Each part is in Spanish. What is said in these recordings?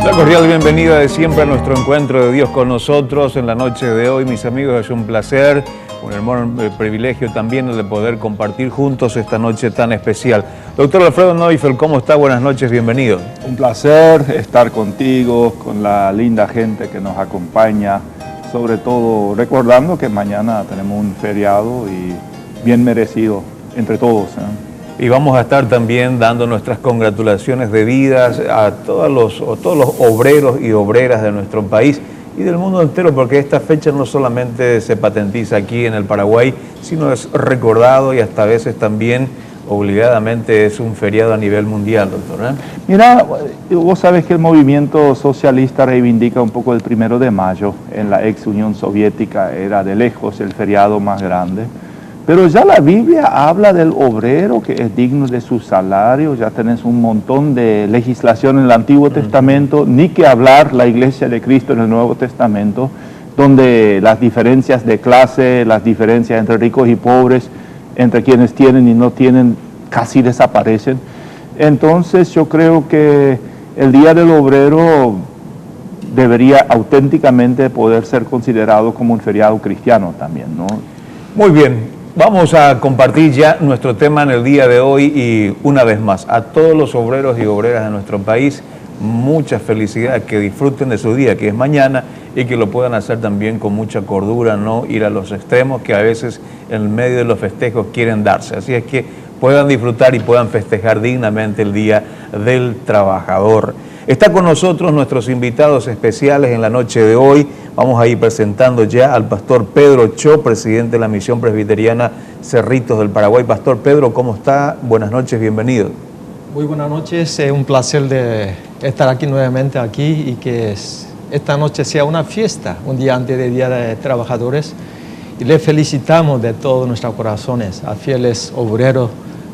La cordial bienvenida de siempre a nuestro encuentro de Dios con nosotros en la noche de hoy. Mis amigos, es un placer, un enorme privilegio también el de poder compartir juntos esta noche tan especial. Doctor Alfredo Neufeld, ¿cómo está? Buenas noches, bienvenido. Un placer estar contigo, con la linda gente que nos acompaña, sobre todo recordando que mañana tenemos un feriado y bien merecido entre todos, ¿eh? Y vamos a estar también dando nuestras congratulaciones debidas a todos los obreros y obreras de nuestro país y del mundo entero, porque esta fecha no solamente se patentiza aquí en el Paraguay, sino es recordado y hasta a veces también obligadamente es un feriado a nivel mundial, doctor, ¿eh? Mira, vos sabes que el movimiento socialista reivindica un poco el 1 de mayo. En la ex Unión Soviética era de lejos el feriado más grande. Pero ya la Biblia habla del obrero que es digno de su salario, ya tenés un montón de legislación en el Antiguo Testamento, ni que hablar la Iglesia de Cristo en el Nuevo Testamento, donde las diferencias de clase, las diferencias entre ricos y pobres, entre quienes tienen y no tienen, casi desaparecen. Entonces yo creo que el Día del Obrero debería auténticamente poder ser considerado como un feriado cristiano también, ¿no? Muy bien. Vamos a compartir ya nuestro tema en el día de hoy y una vez más, a todos los obreros y obreras de nuestro país, mucha felicidad, que disfruten de su día, que es mañana, y que lo puedan hacer también con mucha cordura, no ir a los extremos que a veces en medio de los festejos quieren darse. Así es que puedan disfrutar y puedan festejar dignamente el Día del Trabajador. Está con nosotros nuestros invitados especiales en la noche de hoy. Vamos a ir presentando ya al pastor Pedro Cho, presidente de la Misión Presbiteriana Cerritos del Paraguay. Pastor Pedro, ¿cómo está? Buenas noches, bienvenido. Muy buenas noches, es un placer de estar aquí nuevamente y que esta noche sea una fiesta, un día antes del Día de Trabajadores. Y le felicitamos de todos nuestros corazones a fieles obreros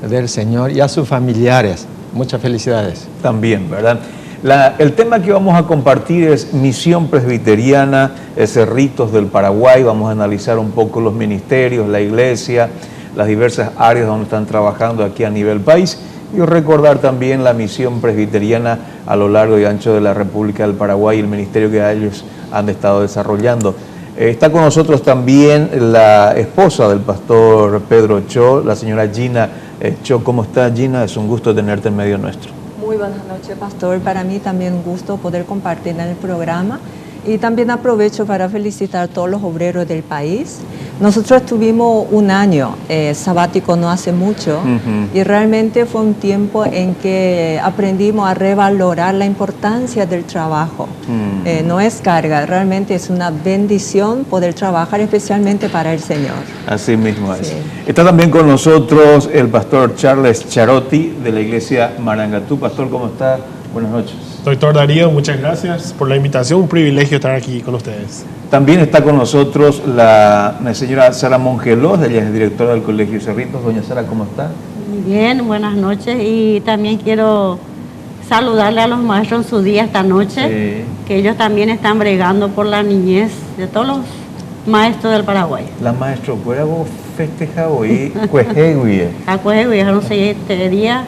del Señor y a sus familiares. Muchas felicidades. También, ¿verdad? El tema que vamos a compartir es Misión Presbiteriana Cerritos del Paraguay. Vamos a analizar un poco los ministerios, la iglesia, las diversas áreas donde están trabajando aquí a nivel país y recordar también la misión presbiteriana a lo largo y ancho de la República del Paraguay y el ministerio que ellos han estado desarrollando. Está con nosotros también la esposa del pastor Pedro Cho, la señora Gina Cho. ¿Cómo está, Gina? Es un gusto tenerte en medio nuestro. Muy buenas noches, pastor. Para mí también un gusto poder compartir en el programa y también aprovecho para felicitar a todos los obreros del país. Nosotros tuvimos un año sabático no hace mucho y realmente fue un tiempo en que aprendimos a revalorar la importancia del trabajo. No es carga, realmente es una bendición poder trabajar especialmente para el Señor. Así mismo es. Sí. Está también con nosotros el pastor Charles Charotti de la iglesia Marangatú. Pastor, ¿cómo está? Buenas noches. Doctor Darío, muchas gracias por la invitación, un privilegio estar aquí con ustedes. También está con nosotros la señora Sara Mongelos, ella es directora del Colegio Cerritos. Doña Sara, ¿cómo está? Muy bien, buenas noches y también quiero saludarle a los maestros en su día esta noche, sí, que ellos también están bregando por la niñez de todos los maestros del Paraguay. La maestra, ¿cuál vos festeja hoy? Cuejeguie. A Cuejeguie, no sé, este día,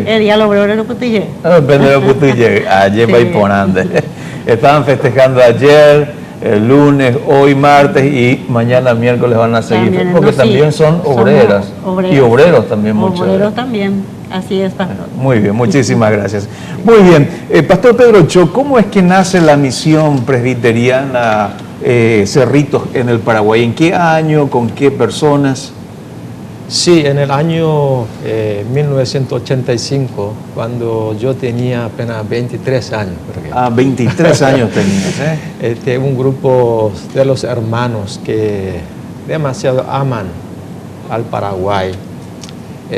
el día lo obrero lo putille. Depende lo putille, ayer va y ponande. Estaban festejando ayer, el lunes, hoy martes y mañana miércoles van a seguir, también, porque no, también sí, son obreras y obreros también muchos. Obreros también, así es, pastor. Muy bien, muchísimas gracias. Muy bien, pastor Pedro Cho, ¿cómo es que nace la misión presbiteriana Cerritos en el Paraguay? ¿En qué año? ¿Con qué personas? Sí, en el año 1985, cuando yo tenía apenas 23 años. 23 años tenías, ¿eh? Un grupo de los hermanos que demasiado aman al Paraguay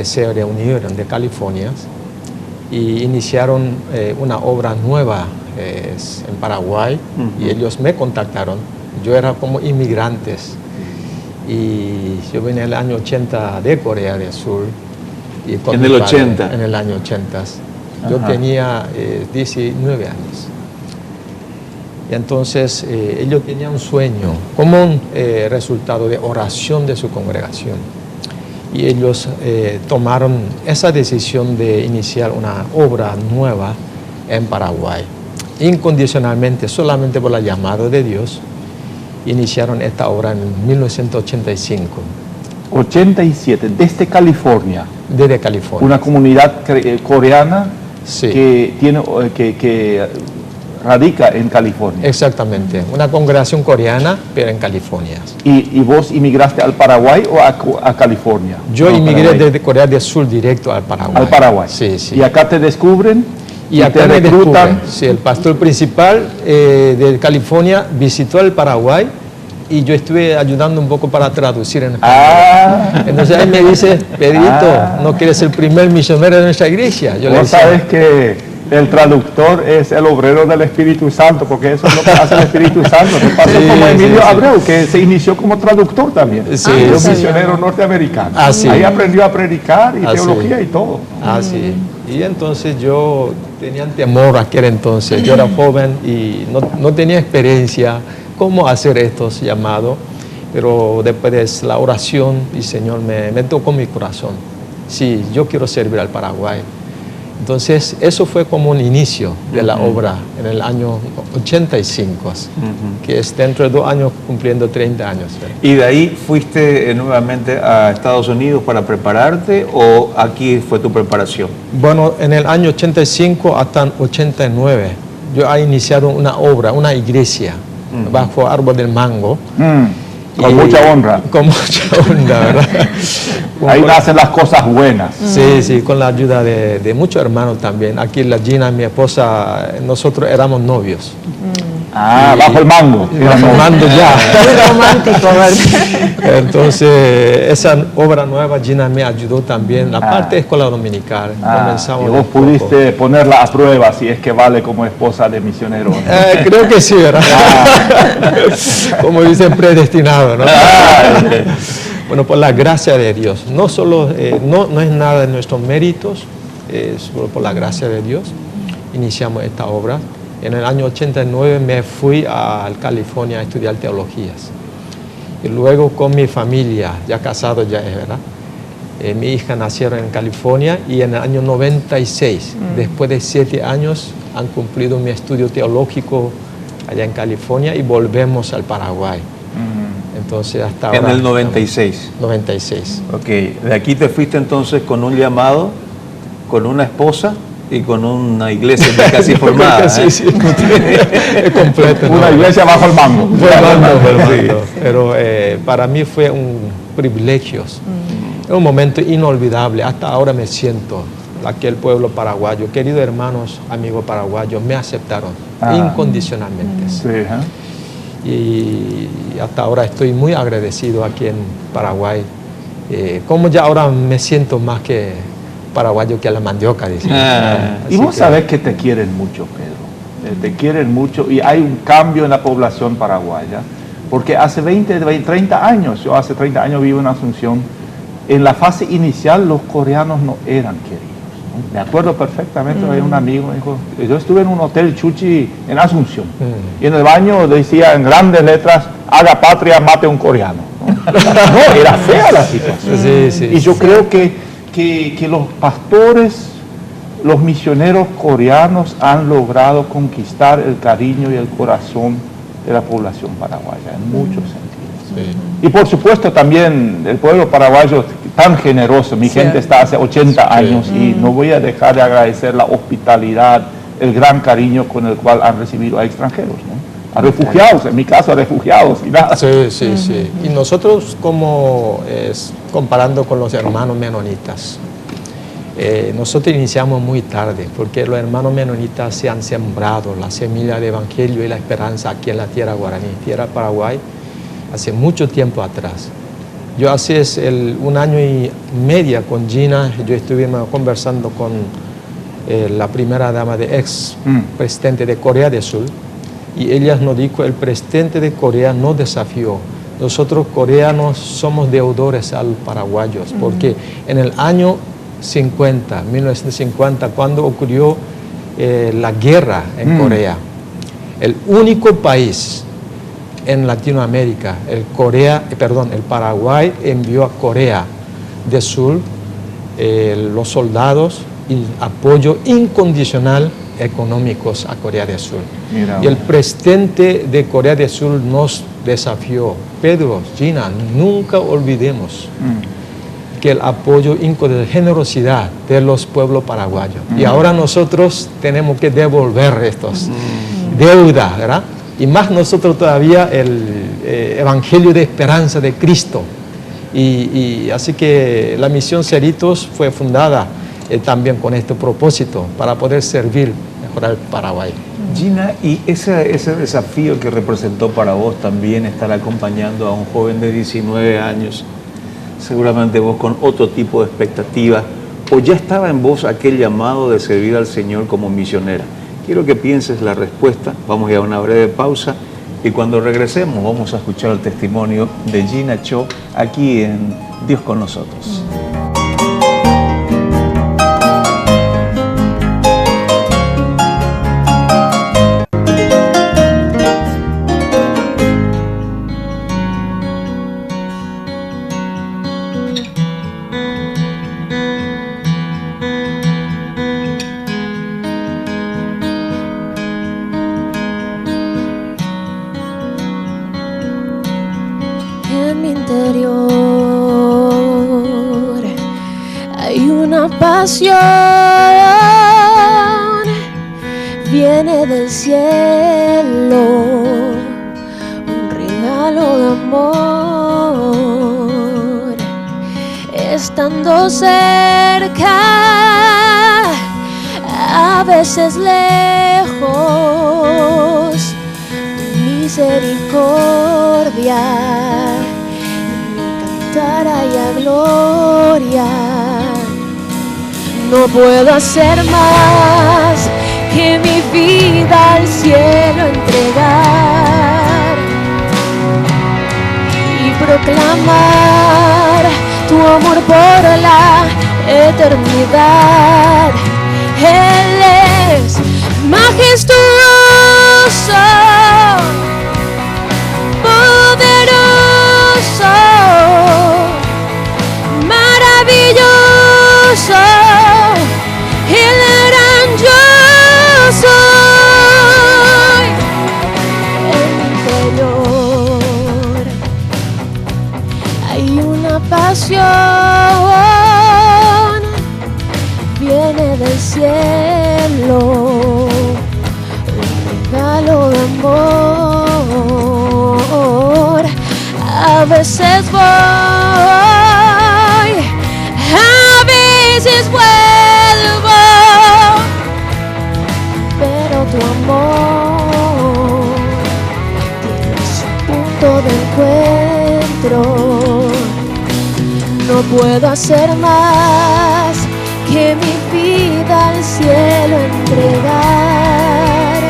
se reunieron de California y iniciaron una obra nueva en Paraguay y ellos me contactaron. Yo era como inmigrantes. Y yo vine en el año 80 de Corea del Sur. Y ¿En el 80? En el año 80. Yo tenía 19 años. Y entonces ellos tenían un sueño como un resultado de oración de su congregación. Y ellos tomaron esa decisión de iniciar una obra nueva en Paraguay. Incondicionalmente, solamente por la llamada de Dios, iniciaron esta obra en 1985. 87, desde California. Desde California. Una comunidad coreana Sí. que radica en California. Exactamente, una congregación coreana, pero en California. ¿Y vos inmigraste al Paraguay o a California? Yo No, inmigré Paraguay. desde Corea del Sur directo al Paraguay. Al Paraguay. Sí, sí. Y acá te descubren Y acá te me reclutan. descubren. Sí, el pastor principal de California visitó el Paraguay y yo estuve ayudando un poco para traducir en español. Ah, Entonces él me dice, Pedrito, ¿no quieres ser el primer misionero de nuestra iglesia? Yo le vos decía, sabes que el traductor es el obrero del Espíritu Santo, porque eso es lo que hace el Espíritu Santo. Me pasó Sí, como Emilio sí, sí. Abreu, que se inició como traductor también. Sí, Era un sí. misionero norteamericano. Ah, sí. Ahí aprendió a predicar y Ah, teología sí. y todo. Ah, sí. Y entonces yo tenía temor aquel entonces. Yo era joven y no tenía experiencia cómo hacer estos llamados. Pero después de la oración, el Señor me tocó mi corazón. Sí, yo quiero servir al Paraguay. Entonces, eso fue como un inicio de la obra en el año 85, que es dentro de 2 años cumpliendo 30 años. ¿Y de ahí fuiste nuevamente a Estados Unidos para prepararte o aquí fue tu preparación? Bueno, en el año 85 hasta 89, yo he iniciado una obra, una iglesia, bajo árbol del mango. Con Y- mucha honra. Con mucha honra, ¿verdad? Ahí nacen las cosas buenas. Sí, sí, con la ayuda de muchos hermanos también. Aquí la Gina, mi esposa, nosotros éramos novios. Ah, bajo el mango. Formando ya. Muy romántico, ¿verdad? Entonces, esa obra nueva, Gina me ayudó también. La Ah. parte de escuela dominical. Ah, Comenzamos y de vos poco. pudiste ponerla a prueba si es que vale como esposa de misionero. Creo que sí, ¿verdad? Como dicen, predestinado, ¿no? Bueno, por la gracia de Dios. No solo, no es nada de nuestros méritos, solo por la gracia de Dios iniciamos esta obra. En el año 89 me fui a California a estudiar teologías. Y luego con mi familia, ya casado ya es, ¿verdad? Mi hija nacieron en California y en el año 96, después de 7 años, han cumplido mi estudio teológico allá en California y volvemos al Paraguay. Entonces hasta ahora... En el 96. 96. Ok, de aquí te fuiste entonces con un llamado, con una esposa y con una iglesia ya casi formada. Sí, sí, es completo. Una ¿no? iglesia bajo el mango. Formando. Pero para mí fue un privilegio, un momento inolvidable. Hasta ahora me siento aquel pueblo paraguayo, queridos hermanos, amigos paraguayos, me aceptaron incondicionalmente. Sí, ¿eh? Y hasta ahora estoy muy agradecido aquí en Paraguay. Como ya ahora me siento más que paraguayo que a la mandioca, dice. Y vos sabés que te quieren mucho, Pedro. Te quieren mucho y hay un cambio en la población paraguaya. Porque hace 30 años, yo hace 30 años vivo en Asunción, en la fase inicial los coreanos no eran queridos. ¿no? Me acuerdo perfectamente, hay un amigo me dijo, yo estuve en un hotel Chuchi en Asunción y en el baño decía en grandes letras, haga patria, mate a un coreano. No, no, era fea la situación. Sí, sí, Y yo creo que los pastores, los misioneros coreanos han logrado conquistar el cariño y el corazón de la población paraguaya en muchos sentidos. Y por supuesto también el pueblo paraguayo tan generoso, mi gente está hace 80 años y no voy a dejar de agradecer la hospitalidad, el gran cariño con el cual han recibido a extranjeros, ¿no? A refugiados, en mi caso a refugiados y nada. Sí, sí, sí. Y nosotros comparando con los hermanos menonitas, nosotros iniciamos muy tarde porque los hermanos menonitas se han sembrado la semilla del Evangelio y la esperanza aquí en la tierra guaraní, tierra Paraguay, hace mucho tiempo atrás. Yo hace 1 año y medio con Gina, yo estuvimos conversando con la primera dama de ex presidente de Corea del Sur y ella nos dijo, el presidente de Corea nos desafió. Nosotros coreanos somos deudores a los paraguayos porque en el año 1950, cuando ocurrió la guerra en Corea, el único país en Latinoamérica, el Paraguay envió a Corea del Sur los soldados y apoyo incondicional económicos a Corea del Sur. Mira, Y el presidente de Corea del Sur nos desafió: Pedro, Gina, nunca olvidemos que el apoyo de generosidad de los pueblos paraguayos. Y ahora nosotros tenemos que devolver estos deudas, ¿verdad? Y más nosotros todavía el Evangelio de Esperanza de Cristo. Y así que la misión Cerritos fue fundada también con este propósito, para poder servir mejor al Paraguay. Gina, y ese desafío que representó para vos también estar acompañando a un joven de 19 años, seguramente vos con otro tipo de expectativa, o ya estaba en vos aquel llamado de servir al Señor como misionera. Quiero que pienses la respuesta, vamos a ir a una breve pausa y cuando regresemos vamos a escuchar el testimonio de Gina Cho aquí en Dios con nosotros. En mi interior hay una pasión, viene del cielo, un regalo de amor, estando cerca, a veces lejos, tu misericordia y gloria. No puedo hacer más que mi vida al cielo entregar y proclamar tu amor por la eternidad. Él es majestuoso, poderoso, maravilloso, el gran yo soy. En mi interior hay una pasión, viene del cielo, un regalo de amor. A veces voy, a veces vuelvo, pero tu amor tiene su punto de encuentro. No puedo hacer más que mi vida al cielo entregar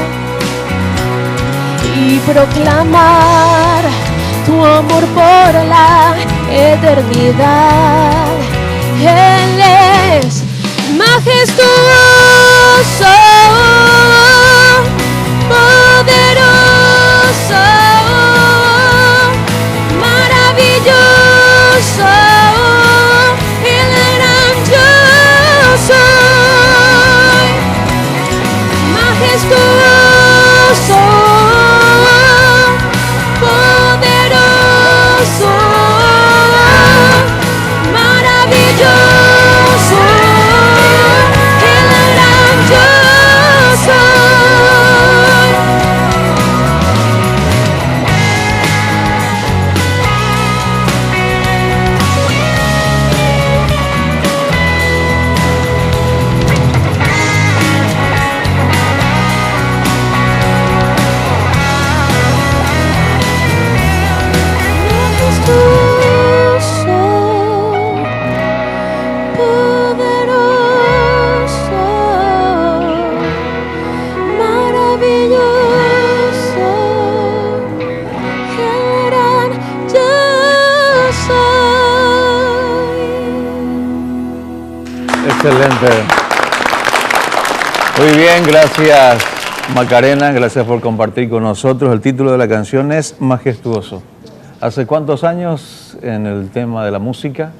y proclamar tu amor por la eternidad. Él es majestuoso, poderoso, maravilloso, el gran yo soy. Majestuoso, poderoso, maravilloso, el gran yo soy. Majestuoso, poderoso, maravilloso, el gran yo soy. Excelente. Muy bien, gracias Macarena, gracias por compartir con nosotros. El título de la canción es Majestuoso. ¿Hace cuántos años en el tema de la música?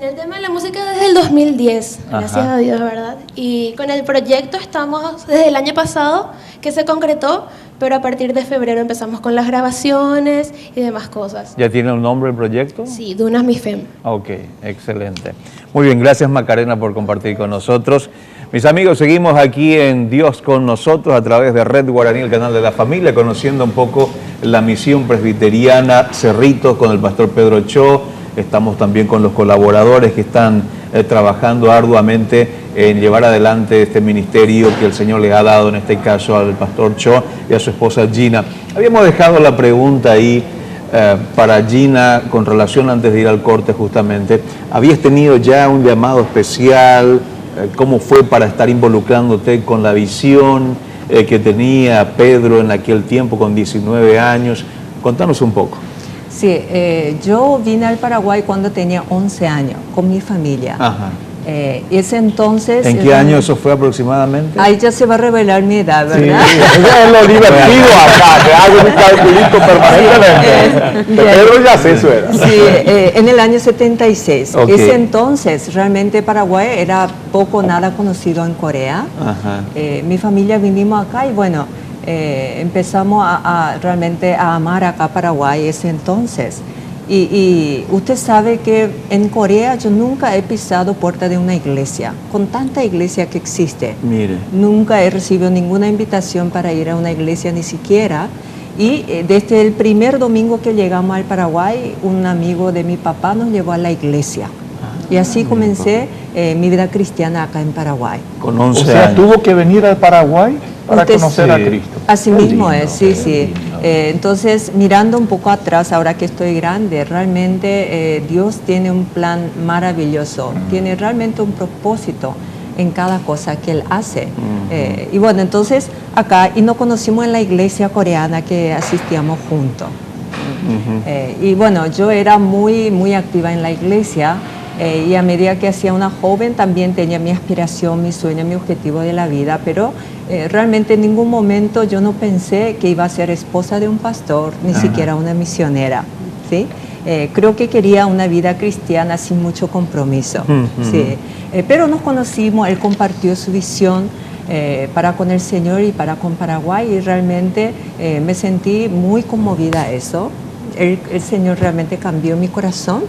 En el tema de la música desde el 2010, gracias Ajá. a Dios, ¿verdad? Y con el proyecto estamos desde el año pasado, que se concretó, pero a partir de febrero empezamos con las grabaciones y demás cosas. ¿Ya tiene un nombre el proyecto? Sí, Dunas Mi Fem. Ok, excelente. Muy bien, gracias Macarena por compartir con nosotros. Mis amigos, seguimos aquí en Dios con nosotros a través de Red Guaraní, el canal de la familia, conociendo un poco la misión presbiteriana Cerritos con el pastor Pedro Cho. Estamos también con los colaboradores que están trabajando arduamente en llevar adelante este ministerio que el Señor les ha dado, en este caso al pastor Cho y a su esposa Gina. Habíamos dejado la pregunta ahí para Gina con relación, antes de ir al corte justamente, ¿habías tenido ya un llamado especial? ¿Cómo fue para estar involucrándote con la visión que tenía Pedro en aquel tiempo con 19 años? Contanos un poco. Sí, yo vine al Paraguay cuando tenía 11 años con mi familia. Ajá. Ese entonces... ¿En qué año eso fue aproximadamente? Ahí ya se va a revelar mi edad, ¿verdad? Sí, eso es lo divertido acá, que hago un calculito permanentemente. Pero ya sé eso era. Sí, en el año 76. Ok. Ese entonces realmente Paraguay era poco nada conocido en Corea. Ajá. Mi familia vinimos acá y bueno, empezamos realmente a amar acá Paraguay ese entonces. Y usted sabe que en Corea yo nunca he pisado puerta de una iglesia, con tanta iglesia que existe. Mire. Nunca he recibido ninguna invitación para ir a una iglesia ni siquiera. Y desde el primer domingo que llegamos al Paraguay, un amigo de mi papá nos llevó a la iglesia. Y así comencé mi vida cristiana acá en Paraguay. Con 11 O sea, años. tuvo que venir al Paraguay para Usted conocer sí. a Cristo. Así Qué mismo lindo, es, sí, qué sí. lindo. Entonces, mirando un poco atrás, ahora que estoy grande, realmente Dios tiene un plan maravilloso, tiene realmente un propósito en cada cosa que Él hace. Y bueno, entonces acá, y nos conocimos en la iglesia coreana que asistíamos juntos. Y bueno, yo era muy, muy activa en la iglesia. Y a medida que hacía una joven también tenía mi aspiración, mi sueño, mi objetivo de la vida, pero realmente en ningún momento yo no pensé que iba a ser esposa de un pastor, ni siquiera una misionera, ¿sí? Creo que quería una vida cristiana sin mucho compromiso, ¿sí? Pero nos conocimos, él compartió su visión para con el Señor y para con Paraguay y realmente me sentí muy conmovida a eso. El Señor realmente cambió mi corazón.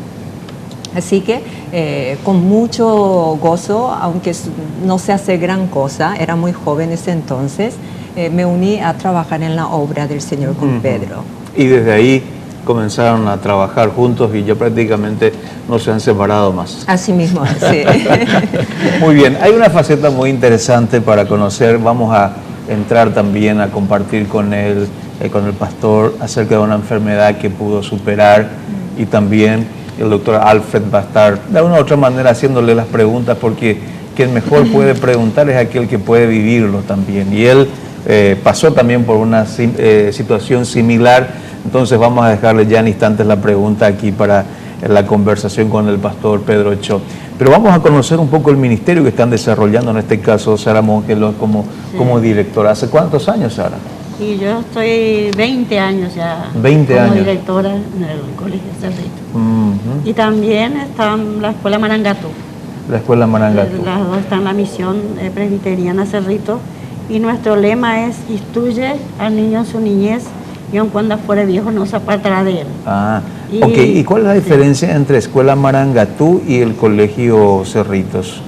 Así que con mucho gozo, aunque no se hace gran cosa, era muy joven ese entonces, me uní a trabajar en la obra del Señor con Pedro. Y desde ahí comenzaron a trabajar juntos y ya prácticamente no se han separado más. Así mismo, sí. Muy bien, hay una faceta muy interesante para conocer. Vamos a entrar también a compartir con él, con el pastor, acerca de una enfermedad que pudo superar y también el doctor Alfred va a estar de una u otra manera haciéndole las preguntas porque quien mejor puede preguntar es aquel que puede vivirlo también. Y él pasó también por una situación similar, entonces vamos a dejarle ya en instantes la pregunta aquí para la conversación con el pastor Pedro Cho. Pero vamos a conocer un poco el ministerio que están desarrollando, en este caso Sara Mongelos como directora. ¿Hace cuántos años, Sara? Y yo estoy 20 años ya 20 como años. directora en el Colegio Cerrito. Y también está en la Escuela Marangatú. La Escuela Marangatú. Las dos están en la misión presbiteriana Cerrito. Y nuestro lema es: instruye al niño en su niñez y aun cuando fuere viejo no se apartará de él. Ah, Y- ok. ¿Y cuál es la sí. diferencia entre Escuela Marangatú y el Colegio Cerritos?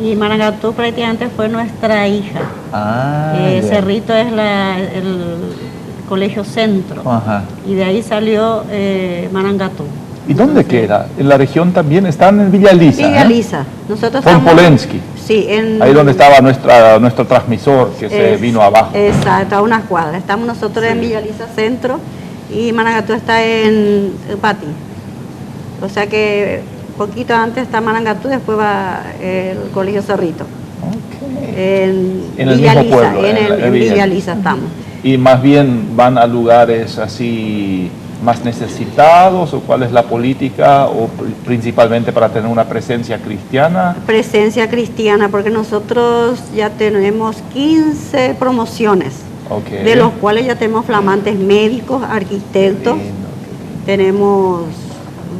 Y Marangatú prácticamente fue nuestra hija. Ah, ya. Cerrito es el colegio centro. Ajá. Y de ahí salió Marangatú. ¿Y dónde queda? En la región también están en Villa Lisa. Villa Lisa. Nosotros Con estamos- Polensky. Sí, en... Ahí donde estaba nuestro transmisor que se vino abajo. Exacto, a unas cuadras. Estamos nosotros en Villa Lisa Centro y Marangatú está en Pati. O sea que poquito antes está Marangatú, después va el Colegio Cerrito. En el Villa mismo Lisa, pueblo, en Villa Lisa estamos. Y más bien van a lugares así más necesitados, o cuál es la política, o principalmente para tener una presencia cristiana. Presencia cristiana, porque nosotros ya tenemos 15 promociones, Ok. de los cuales ya tenemos flamantes médicos, arquitectos, tenemos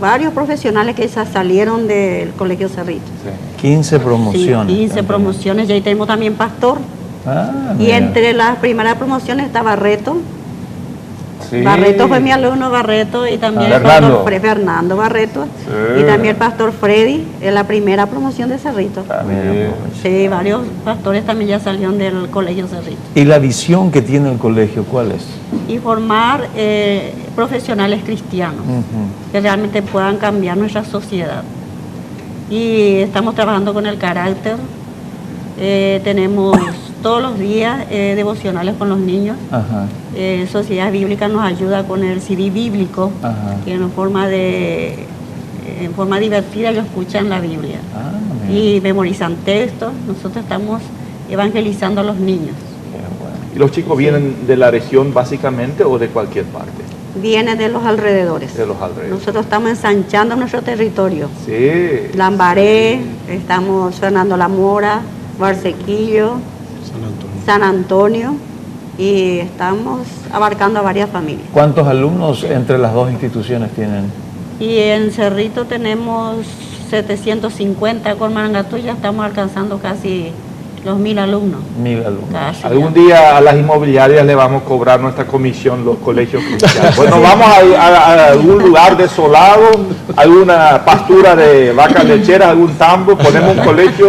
varios profesionales que ya salieron del Colegio Cerrito. Sí. 15 promociones. Sí, 15 promociones, y ahí tenemos también pastor. Ah, Y mira. entre las primeras promociones está Barreto. Sí. Barreto fue mi alumno, Barreto, y también Ah, el pastor Fernando. Fernando Barreto. Sí. Y también el pastor Freddy, en la primera promoción de Cerrito. También. Sí, varios pastores también ya salieron del Colegio Cerrito. ¿Y la visión que tiene el colegio cuál es? Y formar profesionales cristianos Ujú. que realmente puedan cambiar nuestra sociedad. Y estamos trabajando con el carácter. Tenemos todos los días devocionales con los niños. Ajá. Sociedad Bíblica nos ayuda con el CD bíblico, Ajá. que en forma divertida ellos escuchan la Biblia Ah, mira. y memorizan textos. Nosotros estamos evangelizando a los niños. Qué bueno. ¿Y los chicos vienen de la región básicamente o de cualquier parte? Vienen de los alrededores. De los alrededores. Nosotros estamos ensanchando nuestro territorio. Sí. Lambaré, estamos Fernando La Mora, Barsequillo, San Antonio. San Antonio, y estamos abarcando a varias familias. ¿Cuántos alumnos entre las dos instituciones tienen? Y en Cerrito tenemos 750, con Marangatú ya estamos alcanzando casi los 1000 alumnos. 1000 alumnos. Casi Algún ya. día a las inmobiliarias le vamos a cobrar nuestra comisión, los colegios cristianos. Bueno, vamos a algún lugar desolado, alguna pastura de vacas lecheras, algún tambo, ponemos un colegio,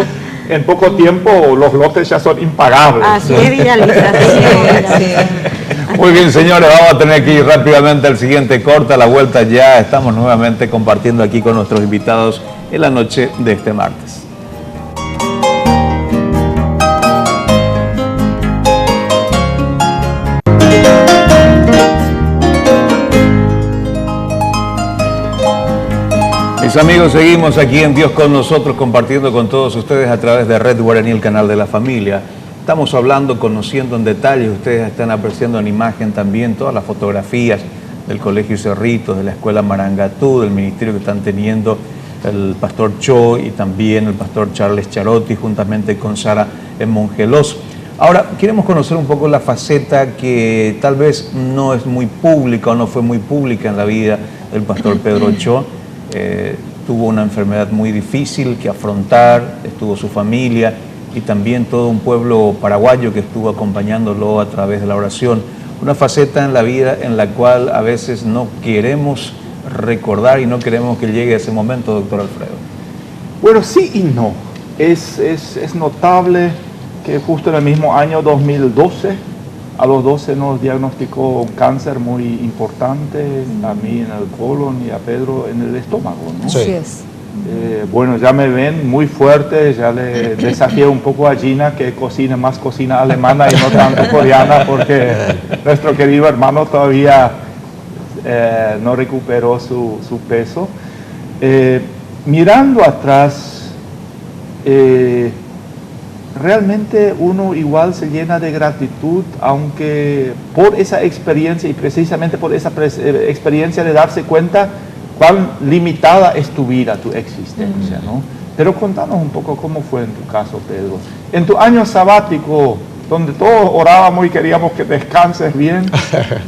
en poco tiempo los lotes ya son impagables. Así es, Villalista, así es, Sí. Muy bien, señores, vamos a tener que ir rápidamente al siguiente corte. A la vuelta ya estamos nuevamente compartiendo aquí con nuestros invitados en la noche de este martes. Mis amigos, seguimos aquí en Dios con nosotros, compartiendo con todos ustedes a través de Red Guaraní, el canal de la familia. Estamos hablando, conociendo en detalle, ustedes están apreciando en imagen también todas las fotografías del Colegio Cerritos, de la Escuela Marangatú, del ministerio que están teniendo el pastor Cho y también el pastor Charles Charotti, juntamente con Sara en Mongelos. Ahora, queremos conocer un poco la faceta que tal vez no es muy pública o no fue muy pública en la vida del pastor Pedro Cho. Tuvo una enfermedad muy difícil que afrontar, estuvo su familia y también todo un pueblo paraguayo que estuvo acompañándolo a través de la oración. Una faceta en la vida en la cual a veces no queremos recordar y no queremos que llegue ese momento, doctor Alfredo. Bueno, sí y no. Es notable que justo en el mismo año 2012, a los 12 nos diagnosticó un cáncer muy importante, a mí en el colon y a Pedro en el estómago, ¿no? Sí. Así es. Bueno, ya me ven muy fuerte, ya le desafié un poco a Gina que cocine más cocina alemana y no tanto coreana, porque nuestro querido hermano todavía no recuperó su peso. Mirando atrás, realmente uno igual se llena de gratitud, aunque por esa experiencia y precisamente por esa experiencia de darse cuenta cuán limitada es tu vida, tu existencia, ¿no? Pero contanos un poco cómo fue en tu caso, Pedro. En tu año sabático, donde todos orábamos y queríamos que descanses bien,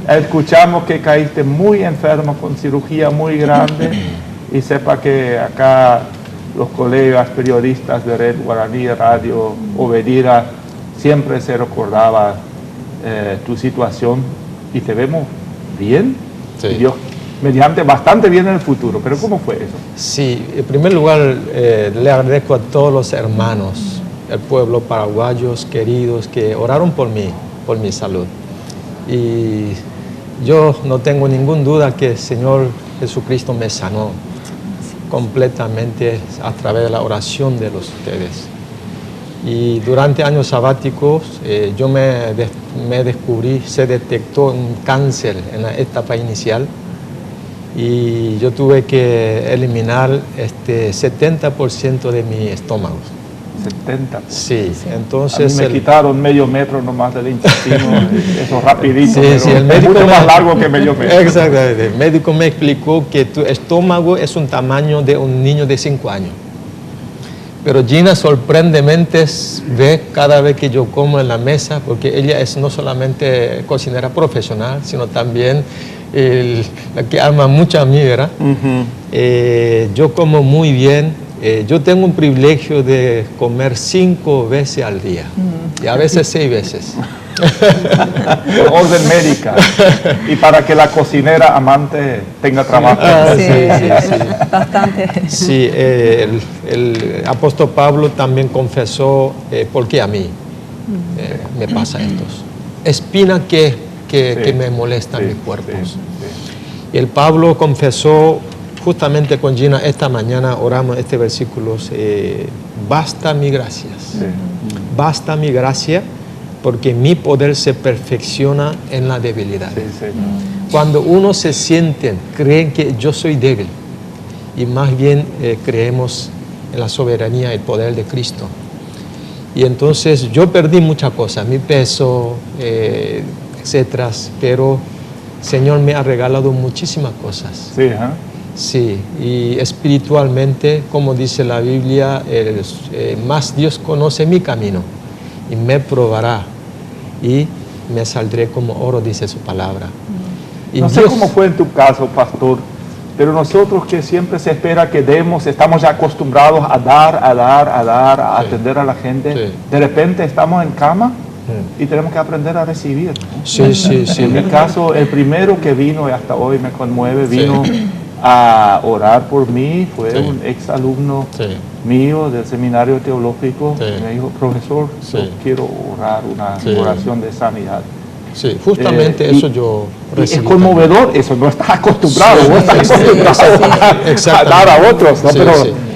escuchamos que caíste muy enfermo con cirugía muy grande, y sepa que acá los colegas periodistas de Red Guaraní, Radio Obedira, siempre se recordaba tu situación y te vemos bien. Sí. Y Dios mediante bastante bien en el futuro. Pero ¿cómo fue eso? Sí, en primer lugar le agradezco a todos los hermanos, el pueblo paraguayos queridos que oraron por mi salud. Y yo no tengo ninguna duda que el Señor Jesucristo me sanó completamente a través de la oración de ustedes. Y durante años sabáticos yo me descubrí, se detectó un cáncer en la etapa inicial y yo tuve que eliminar 70% de mi estómago. 70. Sí, A entonces... mí me quitaron medio metro nomás del intestino, eso rapidito, Sí, pero sí, el es médico mucho me- más largo que medio metro. Exactamente. El médico me explicó que tu estómago es un tamaño de un niño de 5 años. Pero Gina sorprendentemente ve cada vez que yo como en la mesa, porque ella es no solamente cocinera profesional, sino también la que ama mucho a mí, ¿verdad? Yo como muy bien. Yo tengo un privilegio de comer 5 veces al día y a veces 6 veces. Orden médica. Y para que la cocinera amante tenga trabajo. Sí, bastante. Sí, el apóstol Pablo también confesó, ¿por qué a mí me pasa esto? Espina que me molesta en mis cuerpos. Y el Pablo confesó, justamente con Gina, esta mañana oramos este versículo, basta mi gracia. Basta mi gracia, porque mi poder se perfecciona en la debilidad. Cuando uno se siente, creen que yo soy débil, y más bien creemos en la soberanía y el poder de Cristo. Y entonces yo perdí muchas cosas, mi peso, etcétera, pero el Señor me ha regalado muchísimas cosas. Sí, y espiritualmente, como dice la Biblia, más Dios conoce mi camino y me probará y me saldré como oro, dice su palabra. Y no sé cómo fue en tu caso, pastor, pero nosotros que siempre se espera que demos, estamos ya acostumbrados a dar, a atender a la gente, de repente estamos en cama y tenemos que aprender a recibir, ¿no? Sí. En mi caso, el primero que vino, y hasta hoy me conmueve, vino a orar por mí, fue un ex alumno mío del seminario teológico. Me dijo, profesor, yo quiero orar una oración de sanidad. Sí, justamente eso yo recibí. Es conmovedor también. Eso, no estás acostumbrado, vos estás acostumbrado a dar a otros, ¿no? Pero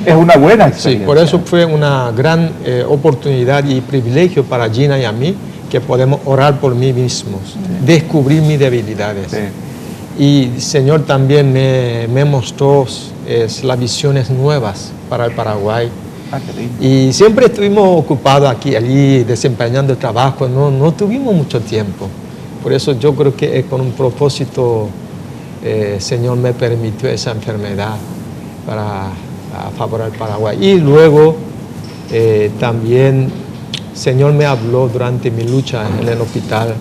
es una buena experiencia. Sí, por eso fue una gran oportunidad y privilegio para Gina y a mí, que podemos orar por mí mismos, descubrir mis debilidades. Y el Señor también me mostró las visiones nuevas para el Paraguay. Y siempre estuvimos ocupados aquí, allí, desempeñando el trabajo, no tuvimos mucho tiempo. Por eso yo creo que con un propósito el Señor me permitió esa enfermedad a favor del Paraguay. Y luego también el Señor me habló durante mi lucha en el hospital.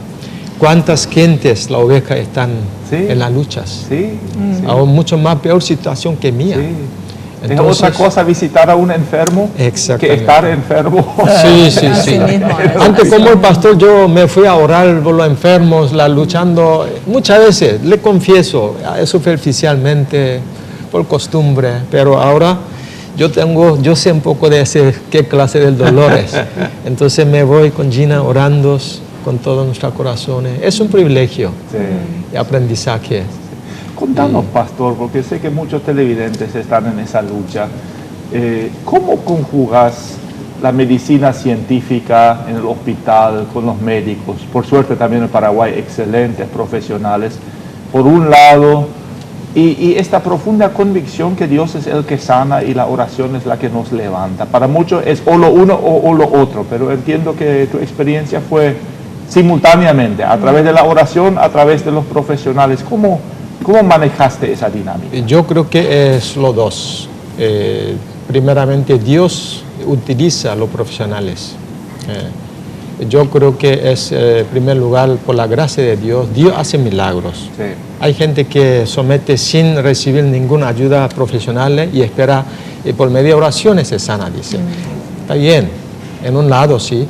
¿Cuántas gentes, la oveja, están en las luchas? Aún mucho más peor situación que mía. Entonces, es otra cosa visitar a un enfermo que estar enfermo. Sí. Antes, como el pastor, yo me fui a orar por los enfermos, luchando. Muchas veces, le confieso, superficialmente, por costumbre, pero ahora yo sé un poco de qué clase de dolores. Entonces me voy con Gina orando con todos nuestros corazones. Es un privilegio y aprendizaje. Contanos, pastor, porque sé que muchos televidentes están en esa lucha. ¿Cómo conjugas la medicina científica en el hospital con los médicos? Por suerte también en Paraguay, excelentes profesionales. Por un lado, y esta profunda convicción que Dios es el que sana y la oración es la que nos levanta. Para muchos es o lo uno o lo otro, pero entiendo que tu experiencia fue simultáneamente, a través de la oración, a través de los profesionales. ¿Cómo manejaste esa dinámica? Yo creo que es los dos. Primeramente, Dios utiliza a los profesionales. Yo creo que es, en primer lugar, por la gracia de Dios, Dios hace milagros. Hay gente que somete sin recibir ninguna ayuda profesional y espera, por medio de oraciones se sana, dice. Está bien, en un lado sí,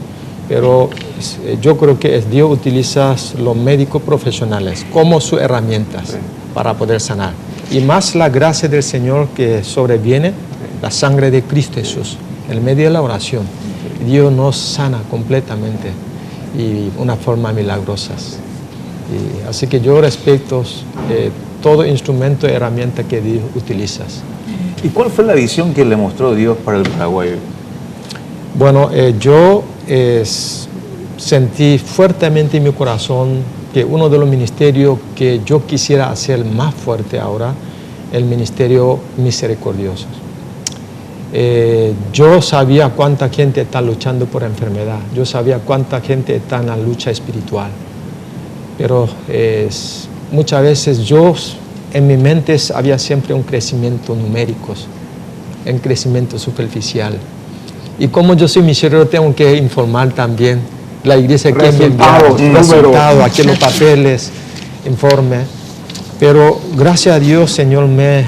pero yo creo que Dios utiliza los médicos profesionales como sus herramientas para poder sanar. Y más la gracia del Señor que sobreviene, la sangre de Cristo Jesús, en medio de la oración. Dios nos sana completamente y una forma milagrosa. Así que yo respeto todo instrumento y herramienta que Dios utiliza. ¿Y cuál fue la visión que le mostró Dios para el Paraguay? Bueno, yo sentí fuertemente en mi corazón que uno de los ministerios que yo quisiera hacer más fuerte ahora, el ministerio misericordioso. Yo sabía cuánta gente está luchando por enfermedad, yo sabía cuánta gente está en la lucha espiritual, pero muchas veces en mi mente había siempre un crecimiento numérico, un crecimiento superficial. Y como yo soy misionero, tengo que informar también la iglesia que me enviaron, resultados, aquí los papeles, informe. Pero gracias a Dios, Señor, me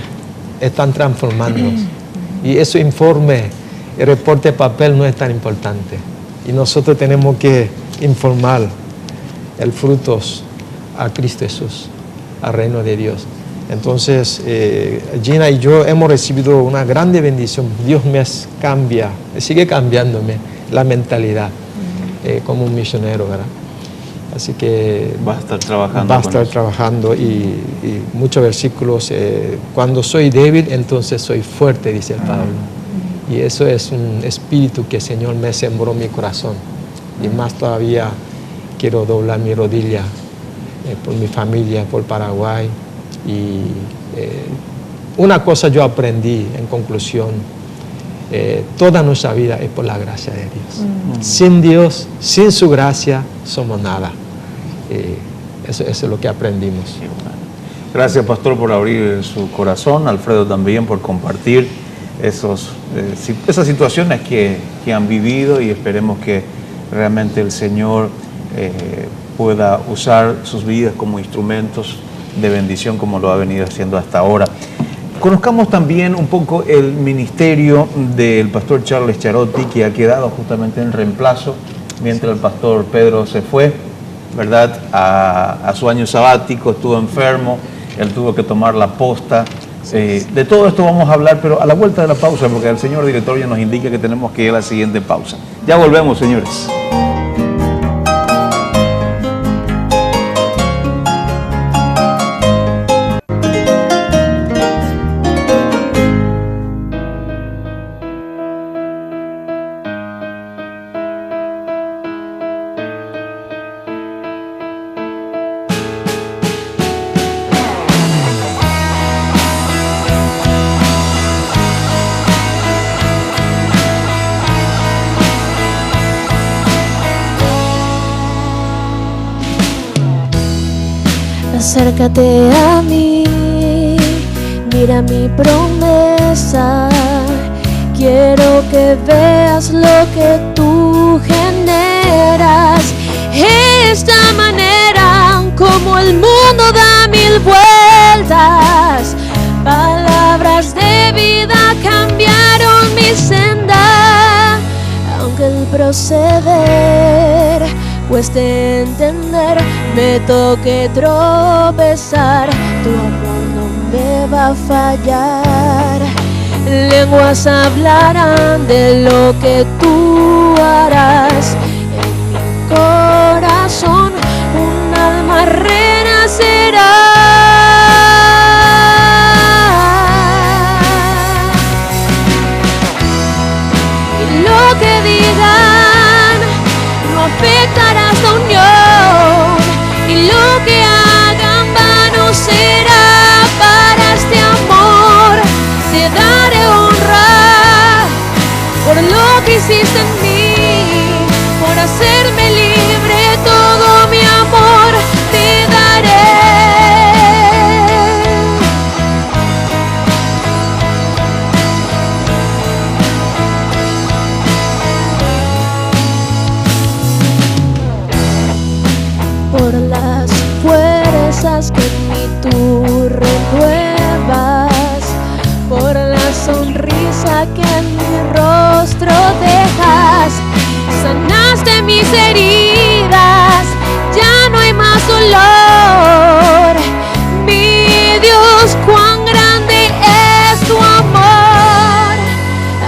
están transformando. Y ese informe, el reporte de papel no es tan importante. Y nosotros tenemos que informar el frutos a Cristo Jesús, al reino de Dios. Entonces, Gina y yo hemos recibido una grande bendición. Dios me cambia, sigue cambiándome la mentalidad como un misionero, ¿verdad? Así que Va a estar trabajando. va a estar trabajando y muchos versículos. Cuando soy débil, entonces soy fuerte, dice el Pablo. Y eso es un espíritu que el Señor me sembró en mi corazón. Y más todavía quiero doblar mi rodilla por mi familia, por Paraguay. Y una cosa yo aprendí en conclusión, toda nuestra vida es por la gracia de Dios. Sin Dios, sin su gracia, somos nada. Eso es lo que aprendimos. Gracias, pastor, por abrir su corazón. Alfredo también por compartir esas situaciones que han vivido, y esperemos que realmente el Señor pueda usar sus vidas como instrumentos de bendición, como lo ha venido haciendo hasta ahora. Conozcamos también un poco el ministerio del pastor Charles Charotti, que ha quedado justamente en reemplazo mientras el pastor Pedro se fue, ¿verdad?, a su año sabático, estuvo enfermo, él tuvo que tomar la posta. De todo esto vamos a hablar, pero a la vuelta de la pausa, porque el señor director ya nos indica que tenemos que ir a la siguiente pausa. Ya volvemos, señores. Acércate a mí, mira mi promesa. Quiero que veas lo que tú generas. Esta manera como el mundo da mil vueltas. Palabras de vida cambiaron mi senda. Aunque el proceder cueste entender, me toque tropezar, tu amor no me va a fallar. Lenguas hablarán de lo que tú harás. En mi corazón un alma renacerá. Y lo que digan no afectará esta unión, y lo que hagan vano será para este amor. Te daré honra por lo que hiciste en mí, por hacerme libre, todo mi amor te daré. Por las fuerzas que en mí tú renuevas, por la sonrisa que en mi rostro dejas, sanaste mis heridas, ya no hay más dolor. Mi Dios, cuán grande es tu amor.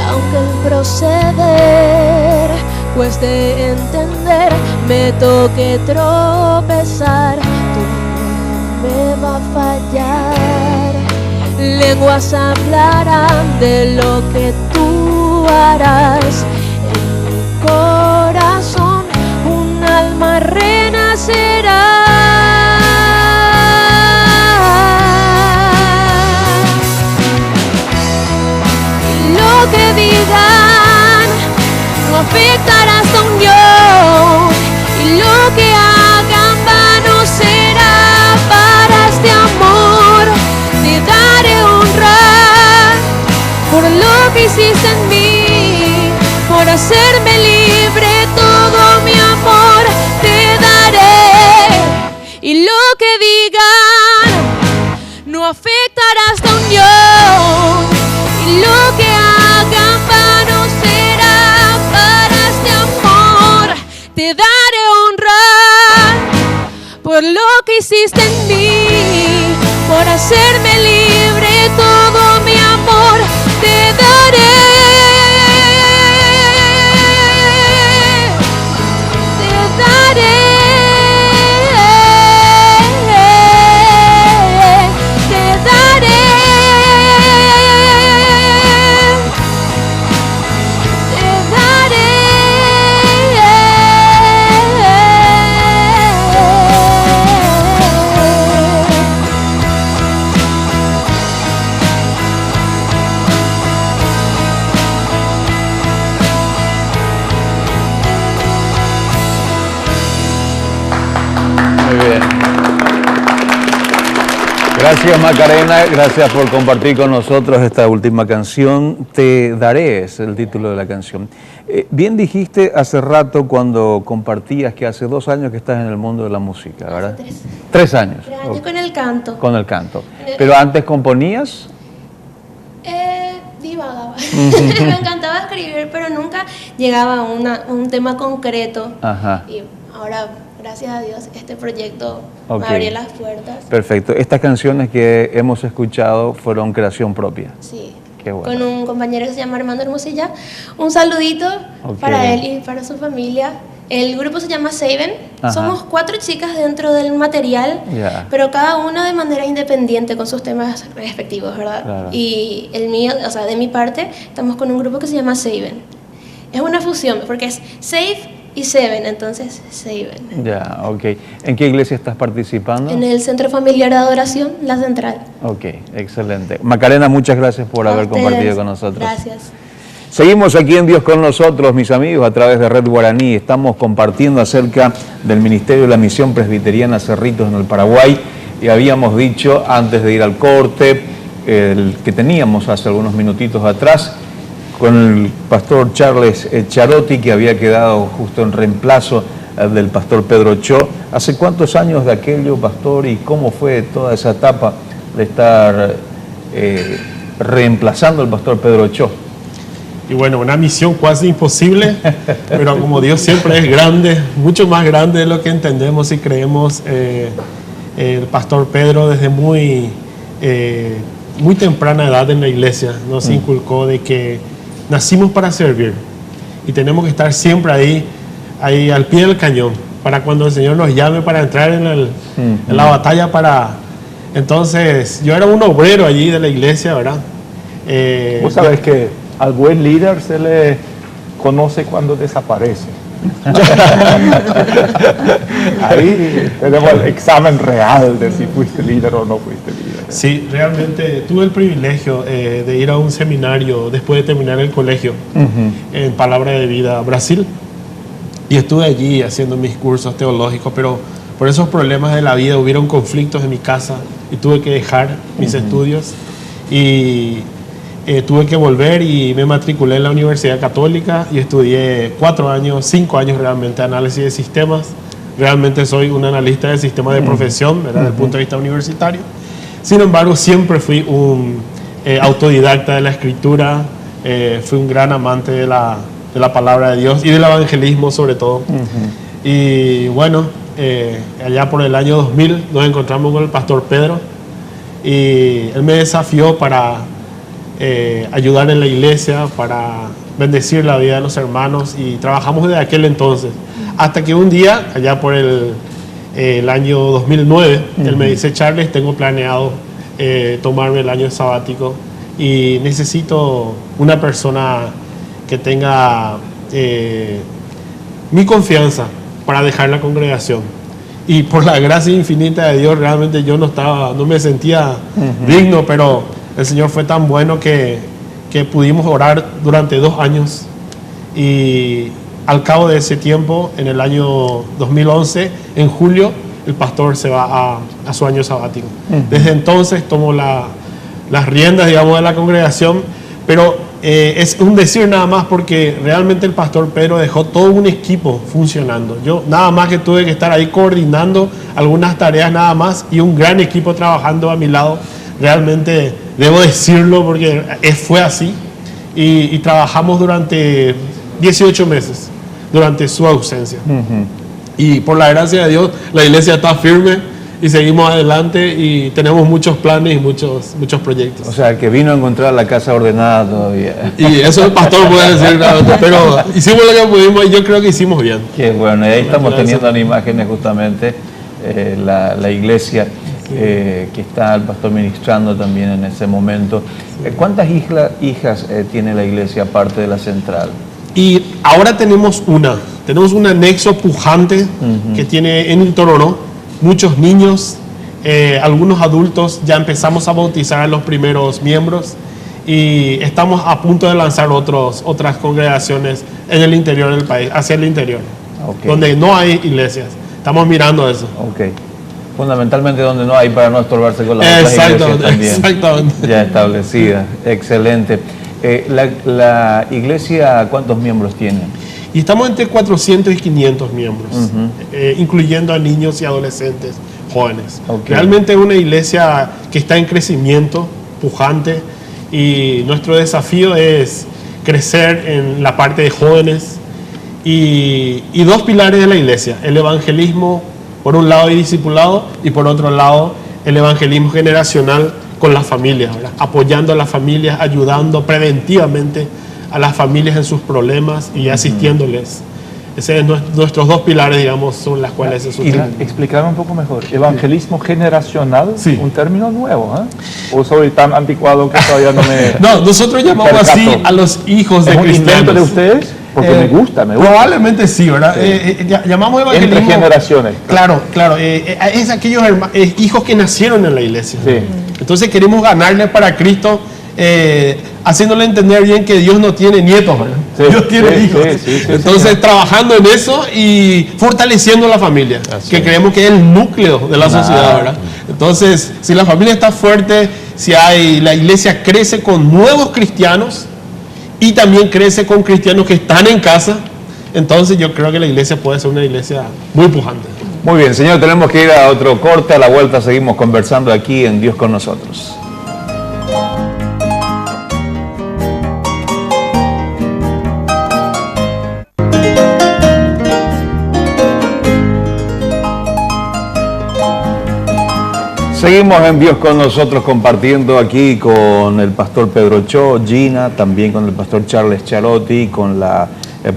Aunque el proceder cueste entender, me toque tropezar, tu amor me va a fallar. Lenguas hablarán de lo que tú harás. En mi corazón un alma renacerá. Y lo que digan no afectará esta unión, y lo que hagan vano será para este amor. Te daré honra por lo que hiciste en mí, por hacerme libre, todo mi amor te daré. Y lo que digan afectará esta unión, y lo que hagan vano será para este amor. Te daré honra por lo que hiciste en mí, por hacerme libre, todo mi amor te daré. Te daré. Gracias Macarena, gracias por compartir con nosotros esta última canción. Te daré es el título de la canción. Bien dijiste hace rato cuando compartías que hace 2 años que estás en el mundo de la música, ¿verdad? 3 años. 3 años con el canto. Con el canto. ¿Pero antes componías? Divagaba. Me encantaba escribir, pero nunca llegaba a un tema concreto. Ajá. Y ahora, gracias a Dios, este proyecto Ok. me abrió las puertas. Perfecto. Estas canciones que hemos escuchado fueron creación propia. Sí. Qué bueno. Con un compañero que se llama Armando Hermosilla. Un saludito para él y para su familia. El grupo se llama Saven. Ajá. Somos 4 chicas dentro del material, Ya. pero cada una de manera independiente con sus temas respectivos, ¿verdad? Claro. Y el mío, o sea, de mi parte, estamos con un grupo que se llama Saven. Es una fusión, porque es Save y Seven, entonces Saven. Ya, ok. ¿En qué iglesia estás participando? En el Centro Familiar de Adoración, La Central. Ok, excelente. Macarena, muchas gracias por A haber ustedes. compartido con nosotros. Gracias. Seguimos aquí en Dios con nosotros, mis amigos, a través de Red Guaraní. Estamos compartiendo acerca del Ministerio de la Misión Presbiteriana Cerritos en el Paraguay. Y habíamos dicho, antes de ir al corte, el que teníamos hace algunos minutitos atrás, con el pastor Charles Charotti, que había quedado justo en reemplazo del pastor Pedro Cho. ¿Hace cuántos años de aquello, pastor, y cómo fue toda esa etapa de estar reemplazando al pastor Pedro Cho? Y bueno, una misión casi imposible, pero como Dios siempre es grande, mucho más grande de lo que entendemos y creemos, el pastor Pedro desde muy temprana edad en la iglesia nos inculcó de que nacimos para servir y tenemos que estar siempre ahí al pie del cañón para cuando el Señor nos llame para entrar en la batalla para... Entonces, yo era un obrero allí de la iglesia, ¿verdad? Vos sabés que al buen líder se le conoce cuando desaparece. Ahí tenemos el examen real de si fuiste líder o no fuiste líder. Sí, realmente tuve el privilegio de ir a un seminario después de terminar el colegio en Palabra de Vida, Brasil. Y estuve allí haciendo mis cursos teológicos, pero por esos problemas de la vida hubieron conflictos en mi casa y tuve que dejar mis estudios. Y tuve que volver y me matriculé en la Universidad Católica y estudié 5 años realmente análisis de sistemas. Realmente soy un analista de sistemas de profesión, ¿verdad? Desde el punto de vista universitario. Sin embargo, siempre fui un autodidacta de la escritura, fui un gran amante de la palabra de Dios y del evangelismo sobre todo. Y bueno, allá por el año 2000 nos encontramos con el pastor Pedro y él me desafió para ayudar en la iglesia, para bendecir la vida de los hermanos y trabajamos desde aquel entonces. Hasta que un día, allá por el año 2009, él me dice: Charles, tengo planeado tomarme el año sabático y necesito una persona que tenga mi confianza para dejar la congregación. Y por la gracia infinita de Dios, realmente yo no me sentía digno, pero el Señor fue tan bueno que pudimos orar durante 2 años y al cabo de ese tiempo, en el año 2011, en julio, el pastor se va a su año sabático. Desde entonces tomo las riendas, digamos, de la congregación, pero es un decir nada más porque realmente el pastor Pedro dejó todo un equipo funcionando. Yo nada más que tuve que estar ahí coordinando algunas tareas nada más y un gran equipo trabajando a mi lado. realmente debo decirlo porque fue así. Y trabajamos durante 18 meses, durante su ausencia. Y por la gracia de Dios, la iglesia está firme y seguimos adelante y tenemos muchos planes y muchos proyectos. O sea, que vino a encontrar la casa ordenada todavía. Y eso el pastor puede decir, pero hicimos lo que pudimos y yo creo que hicimos bien. Qué bueno, y ahí estamos teniendo en imágenes justamente la iglesia que está el pastor ministrando también en ese momento. ¿Cuántas hijas tiene la iglesia aparte de la central? Y ahora tenemos un anexo pujante que tiene en el Tororó muchos niños, algunos adultos. Ya empezamos a bautizar a los primeros miembros y estamos a punto de lanzar otras congregaciones en el interior del país, hacia el interior, donde no hay iglesias. Estamos mirando eso. Fundamentalmente donde no hay, para no estorbarse con las otras iglesias también. Exactamente. Ya establecidas. Excelente. La iglesia, ¿cuántos miembros tiene? Y estamos entre 400 y 500 miembros, incluyendo a niños y adolescentes jóvenes. Realmente es una iglesia que está en crecimiento, pujante, y nuestro desafío es crecer en la parte de jóvenes y dos pilares de la iglesia: el evangelismo por un lado y discipulado, y por otro lado el evangelismo generacional con las familias, ¿verdad? Apoyando a las familias, ayudando preventivamente a las familias en sus problemas y asistiéndoles. Esos son nuestros dos pilares, digamos, sobre las cuales se sostienen. Y explicarme un poco mejor, evangelismo generacional, sí. Un término nuevo, ¿eh? ¿O soy tan anticuado que todavía no me... No, nosotros llamamos así a los hijos de cristianos. ¿Es un invento de ustedes? Porque me gusta. Probablemente sí, ¿verdad? Sí. Llamamos evangelismo... Entre generaciones. Claro. Es aquellos hijos que nacieron en la iglesia. Sí. Entonces queremos ganarle para Cristo, haciéndole entender bien que Dios no tiene nietos, ¿verdad? Sí, Dios tiene hijos. Entonces, trabajando en eso y fortaleciendo la familia, que creemos que es el núcleo de la sociedad, ¿verdad? Entonces, si la familia está fuerte, la iglesia crece con nuevos cristianos y también crece con cristianos que están en casa, entonces yo creo que la iglesia puede ser una iglesia muy pujante. Muy bien, señor, tenemos que ir a otro corte. A la vuelta seguimos conversando aquí en Dios con nosotros. Seguimos en Dios con nosotros, compartiendo aquí con el pastor Pedro Cho, Gina, también con el pastor Charles Charotti, con la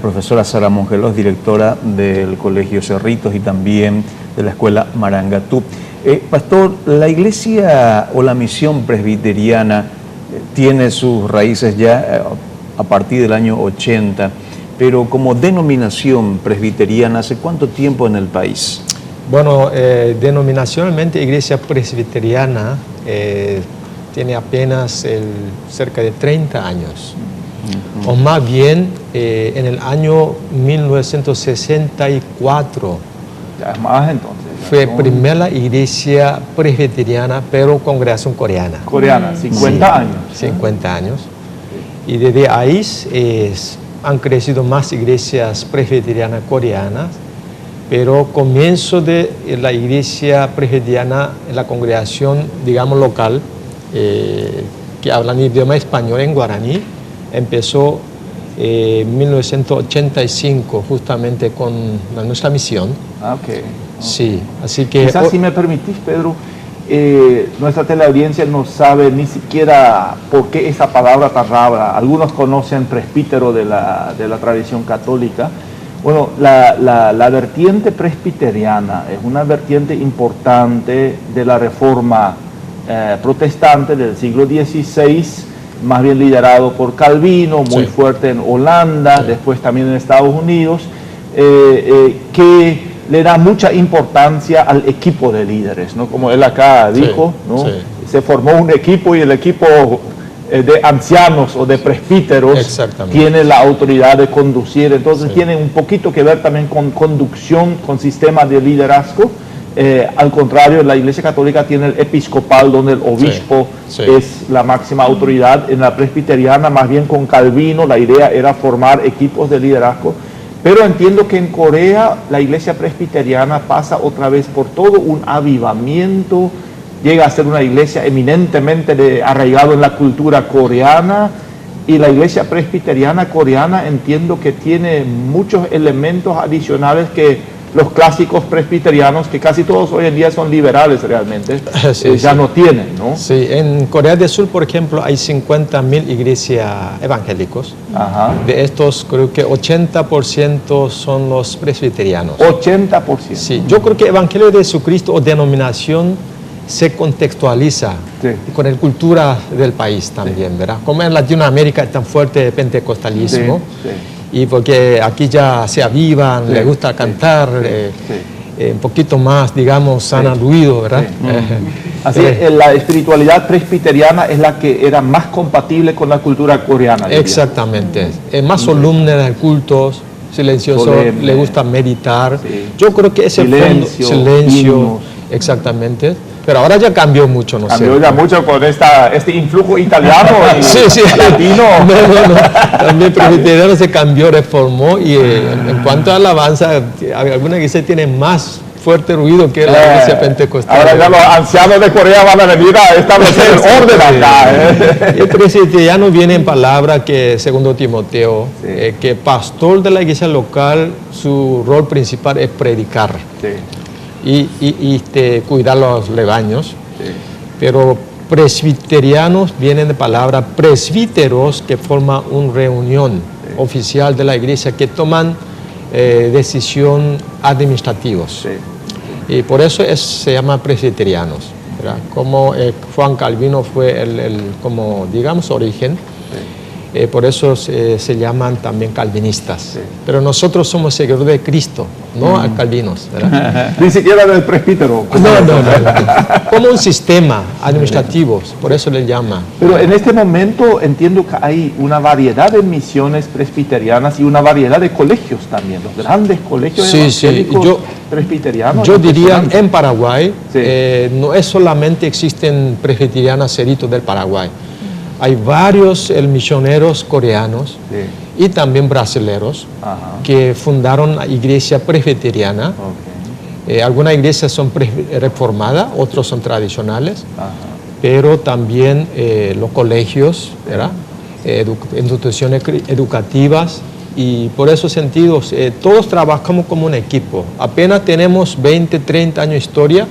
profesora Sara Mongelos, directora del Colegio Cerritos y también de la Escuela Marangatú. Pastor, la iglesia o la misión presbiteriana tiene sus raíces ya a partir del año 80, pero como denominación presbiteriana, ¿hace cuánto tiempo en el país? Bueno, denominacionalmente Iglesia Presbiteriana tiene apenas cerca de 30 años. O más bien, en el año 1964 ya es más entonces. fue primera iglesia presbiteriana, pero congregación coreana. Coreana, 50 años. 50 años. Y desde ahí han crecido más iglesias presbiterianas coreanas, pero comienzo de la iglesia presbiteriana en la congregación, digamos, local, que hablan idioma español en guaraní, empezó en 1985, justamente con nuestra misión. Sí, así que... Quizás si me permitís, Pedro, nuestra teleaudiencia no sabe ni siquiera por qué esa palabra tan rara. Algunos conocen presbítero de la tradición católica. Bueno, la vertiente presbiteriana es una vertiente importante de la reforma protestante del siglo XVI, más bien liderado por Calvino, muy fuerte en Holanda, después también en Estados Unidos, que le da mucha importancia al equipo de líderes, ¿no? Como él acá dijo, ¿no? Se formó un equipo y el equipo de ancianos o de presbíteros tiene la autoridad de conducir, entonces tiene un poquito que ver también con conducción, con sistema de liderazgo. Al contrario, la Iglesia Católica tiene el episcopal, donde el obispo es la máxima autoridad. En la presbiteriana, más bien con Calvino, la idea era formar equipos de liderazgo. Pero entiendo que en Corea la Iglesia presbiteriana pasa otra vez por todo un avivamiento llega a ser una iglesia eminentemente arraigada en la cultura coreana, y la iglesia presbiteriana coreana entiendo que tiene muchos elementos adicionales que los clásicos presbiterianos, que casi todos hoy en día son liberales realmente, ya no tienen, ¿no? Sí, en Corea del Sur, por ejemplo, hay 50.000 iglesias evangélicos. Ajá. De estos, creo que 80% son los presbiterianos. 80%. Sí, yo creo que Evangelio de Jesucristo o denominación se contextualiza con la cultura del país también, ¿verdad? Como en Latinoamérica es tan fuerte el pentecostalismo. Y porque aquí ya se avivan, le gusta cantar, un poquito más, digamos, sana ruido, ¿verdad? Así, la espiritualidad presbiteriana es la que era más compatible con la cultura coreana. Exactamente. Es más solemne en el culto, silencioso, solemne. Le gusta meditar. Yo creo que ese silencio, exactamente. Pero ahora ya cambió mucho, no sé. Cambió ya mucho con este influjo italiano y latino. No. También presbiteriano se cambió, reformó, y en cuanto a alabanza, alguna iglesia tiene más fuerte ruido que la iglesia pentecostal. Ahora ya los ancianos de Corea van a venir a establecer el orden acá. El presbiteriano viene en palabra que, segundo Timoteo, que pastor de la iglesia local, su rol principal es predicar. Y cuidar los rebaños, pero presbiterianos vienen de palabra presbíteros, que forman una reunión oficial de la iglesia que toman decisión administrativos, y por eso se llama presbiterianos, ¿verdad? Como Juan Calvino fue como digamos origen. Por eso se llaman también calvinistas. Pero nosotros somos seguidores de Cristo, no calvinos, ¿verdad? Ni siquiera del presbítero. No. Como un sistema administrativo, por eso le llama. Pero en este momento entiendo que hay una variedad de misiones presbiterianas y una variedad de colegios también, los grandes colegios evangélicos presbiterianos. Yo diría, en Paraguay, no es solamente existen presbiterianas Cerritos del Paraguay. Hay varios misioneros coreanos y también brasileños que fundaron la iglesia presbiteriana. Algunas iglesias son reformadas, otras son tradicionales, pero también los colegios, ¿verdad? Instituciones educativas, y por esos sentidos todos trabajamos como un equipo. Apenas tenemos 20, 30 años de historia.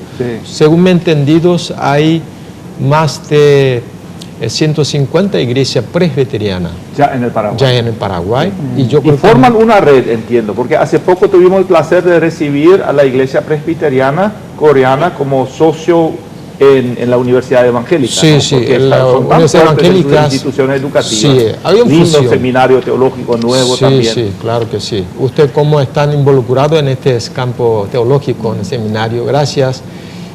Según me entendidos, hay más de 150 iglesias presbiterianas ya en el Paraguay. Y yo creo forman una red, entiendo, porque hace poco tuvimos el placer de recibir a la iglesia presbiteriana coreana como socio en la Universidad Evangélica. En la Universidad Evangélica, instituciones educativas. Hay un lindo seminario teológico nuevo también. Sí, claro que sí. Usted, como están involucrados en este campo teológico, en el seminario, gracias,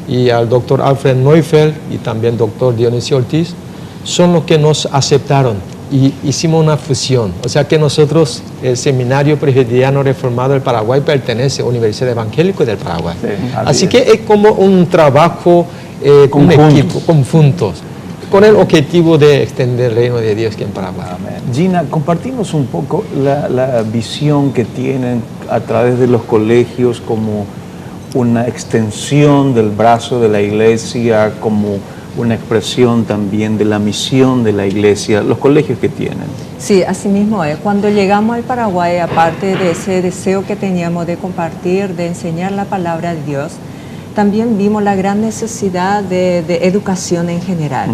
y al doctor Alfred Neufeld y también doctor Dionisio Ortiz, son los que nos aceptaron y hicimos una fusión. O sea que nosotros, el Seminario Presbiteriano Reformado del Paraguay, pertenece a la Universidad Evangélica del Paraguay. Así que es como un trabajo, un equipo, conjuntos, con el objetivo de extender el reino de Dios aquí en Paraguay. Gina, compartimos un poco la visión que tienen a través de los colegios como una extensión del brazo de la iglesia, como una expresión también de la misión de la iglesia, los colegios que tienen. Sí, así mismo es. Cuando llegamos al Paraguay, aparte de ese deseo que teníamos de compartir, de enseñar la palabra de Dios, también vimos la gran necesidad de educación en general.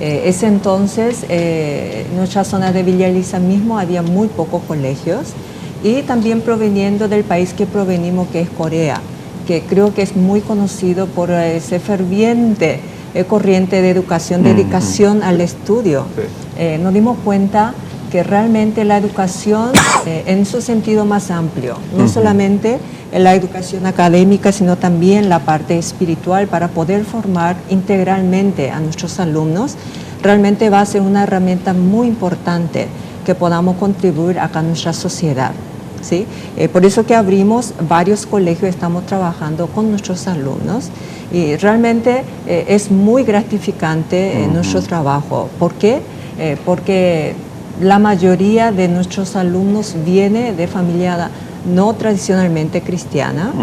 Ese entonces, en nuestra zona de Villa Elisa mismo había muy pocos colegios, y también proveniendo del país que provenimos, que es Corea, que creo que es muy conocido por ese ferviente corriente de educación, dedicación al estudio. Nos dimos cuenta que realmente la educación en su sentido más amplio, no solamente la educación académica, sino también la parte espiritual, para poder formar integralmente a nuestros alumnos, realmente va a ser una herramienta muy importante que podamos contribuir acá a nuestra sociedad. ¿Sí? Por eso que abrimos varios colegios, estamos trabajando con nuestros alumnos, y realmente es muy gratificante nuestro trabajo. ¿Por qué? Porque la mayoría de nuestros alumnos viene de familia no tradicionalmente cristiana,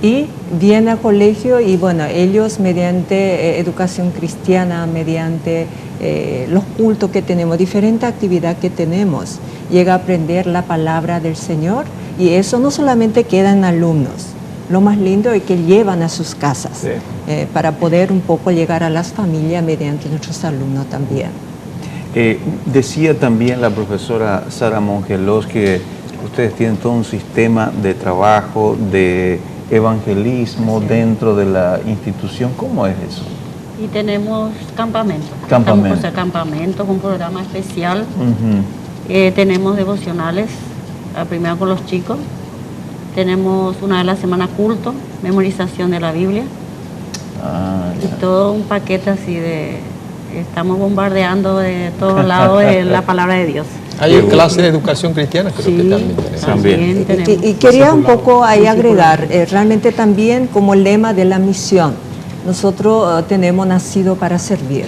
y viene al colegio y bueno, ellos mediante educación cristiana, mediante los cultos que tenemos, diferentes actividades que tenemos, llega a aprender la palabra del Señor y eso no solamente queda en alumnos, lo más lindo es que llevan a sus casas Sí. para poder un poco llegar a las familias mediante nuestros alumnos también. Decía también la profesora Sara Mongelos que ustedes tienen todo un sistema de trabajo, de evangelismo dentro de la institución. ¿Cómo es eso? Y tenemos campamentos. Campamento. O sea, campamentos, un programa especial. Ujú. Tenemos devocionales, primero con los chicos. Tenemos una vez a la semana culto, memorización de la Biblia. Ah, Y ya. todo un paquete así de... Estamos bombardeando de todos lados de la palabra de Dios. Hay clase de educación cristiana, creo que también tenemos. También. tenemos. Y quería un poco ahí agregar, realmente también como lema de la misión, nosotros tenemos nacido para servir.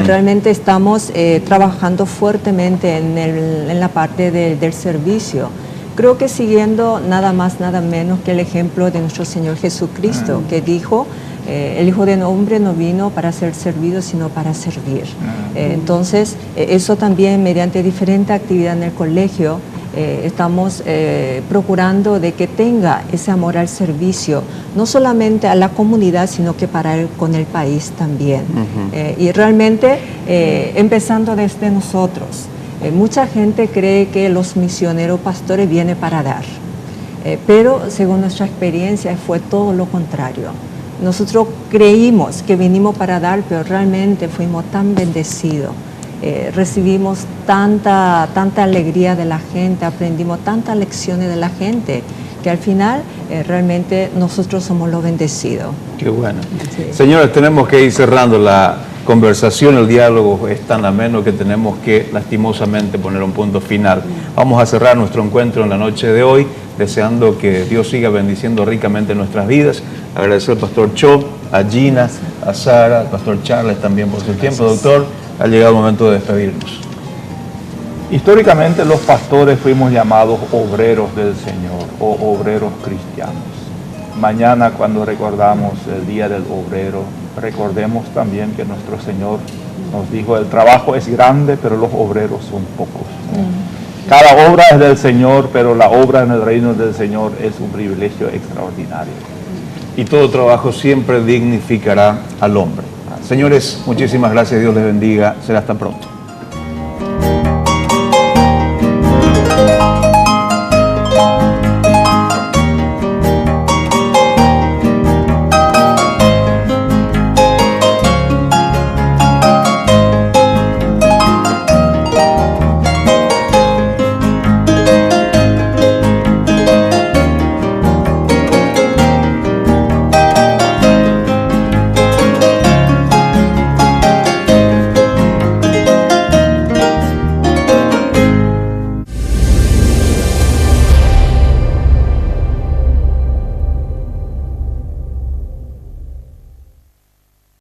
Realmente estamos trabajando fuertemente en la parte del servicio. Creo que siguiendo nada más, nada menos que el ejemplo de nuestro Señor Jesucristo, que dijo, el Hijo del Hombre no vino para ser servido, sino para servir. Entonces, eso también mediante diferentes actividades en el colegio, estamos procurando de que tenga ese amor al servicio, no solamente a la comunidad, sino que con el país también. Y realmente, empezando desde nosotros, mucha gente cree que los misioneros pastores vienen para dar, pero según nuestra experiencia fue todo lo contrario. Nosotros creímos que vinimos para dar, pero realmente fuimos tan bendecidos. Recibimos tanta alegría de la gente, aprendimos tantas lecciones de la gente, que al final realmente nosotros somos los bendecidos. Qué bueno. Sí. Señores, tenemos que ir cerrando la conversación, el diálogo es tan ameno que tenemos que lastimosamente poner un punto final. Vamos a cerrar nuestro encuentro en la noche de hoy, deseando que Dios siga bendiciendo ricamente nuestras vidas. Agradecer al pastor Cho, a Gina, a Sara, al pastor Charles también por su tiempo. Doctor, ha llegado el momento de despedirnos. Históricamente los pastores fuimos llamados obreros del Señor o obreros cristianos. Mañana cuando recordamos el Día del Obrero, recordemos también que nuestro Señor nos dijo, el trabajo es grande, pero los obreros son pocos. Cada obra es del Señor, pero la obra en el reino del Señor es un privilegio extraordinario. Y todo trabajo siempre dignificará al hombre. Señores, muchísimas gracias, Dios les bendiga, será hasta pronto.